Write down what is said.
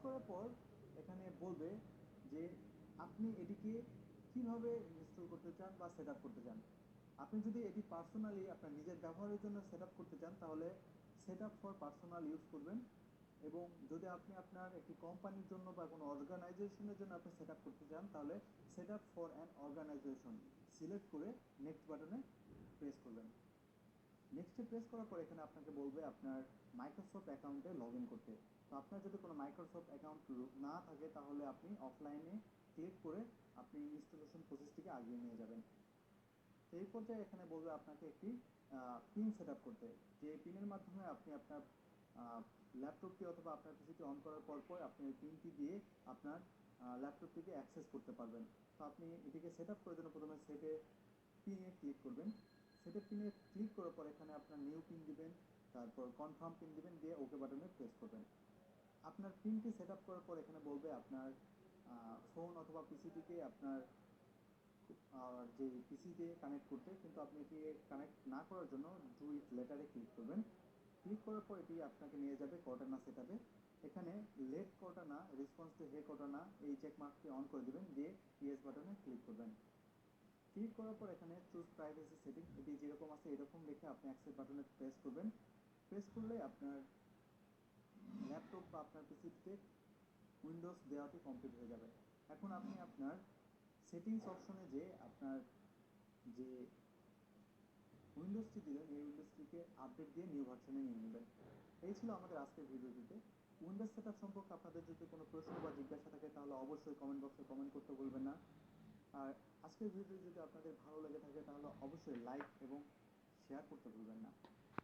করার পর এখানে বলবে যে আপনি এটিকে কিভাবে ইনস্টল করতে চান বা সেট করতে চান। আপনি যদি এটি পার্সোনালি আপনার নিজের ব্যবহারের জন্য সেট করতে চান তাহলে সেট ফর পার্সোনাল ইউজ করবেন, এবং যদি আপনি আপনার একটি কোম্পানির জন্য বা কোনো অর্গানাইজেশনের জন্য আপনি সেট করতে চান তাহলে set for an organization select করে নেক্সট বাটনে প্রেস করবেন। নেক্সটে প্রেস করার পর এখানে আপনাকে বলবে আপনার মাইক্রোসফট অ্যাকাউন্টে লগ ইন করতে। তো আপনার যদি কোনো মাইক্রোসফট অ্যাকাউন্ট না থাকে তাহলে আপনি অফলাইনে ক্লিক করে আপনি ইনস্টলেশন প্রসেসটিকে আগিয়ে নিয়ে যাবেন। তো এই পর্যায়ে এখানে বলবে আপনাকে একটি পিন সেট করতে, যে পিনের মাধ্যমে আপনি আপনার ল্যাপটপটি অথবা আপনার পিসিটি অন করার পর আপনি ওই পিনটি দিয়ে আপনার ল্যাপটপটিকে অ্যাক্সেস করতে পারবেন। তো আপনি এটিকে সেট করার জন্য প্রথমে সেটে পিনে ক্লিক করবেন। সেটে পিনে ক্লিক করার পর এখানে আপনার নিউ পিন দিবেন, তারপর কনফার্ম পিন দিবেন, দিয়ে ওকে বাটনে প্রেস করবেন। আপনার পিনটি সেট করার পর এখানে বলবে আপনার ফোন অথবা পিসিটিকে আপনার যে পিসিতে কানেক্ট করতে, কিন্তু আপনি এটি কানেক্ট না করার জন্য ডু ইট লেটারে ক্লিক করবেন। ক্লিক করার পর এটি আপনাকে নিয়ে যাবে কর্টানা সেটআপে। এখানে let Cortana response to hey Cortana এই চেক মার্কটি অন করে দেবেন, দিয়ে ইয়েস বাটনে ক্লিক করবেন। ক্লিক করার পর এখানে চুজ প্রাইভেসি সেটিং এটি যেরকম আছে এরকম রেখে আপনি অ্যাকসেপ্ট বাটনে প্রেস করবেন। প্রেস করলে আপনার ল্যাপটপ বা আপনার পিসিতে উইন্ডোজ দেওয়াটি কমপ্লিট হয়ে যাবে। এখন আপনি আপনার সেটিংস অপশনে যে আপনার যে উইন্ডোজটি দিলেন এই উইন্ডোজটিকে আপডেট দিয়ে নিউ ভার্সনে নিয়ে নেবেন। এই ছিল আমাদের আজকের ভিডিওটিতে। উইন্ডোজ সেটআপ সম্পর্কে আপনাদের যদি কোনো প্রশ্ন বা জিজ্ঞাসা থাকে তাহলে অবশ্যই কমেন্ট বক্সে কমেন্ট করতে ভুলবেন না। আর আজকের ভিডিও যদি আপনাদের ভালো লেগে থাকে তাহলে অবশ্যই লাইক এবং শেয়ার করতে ভুলবেন না।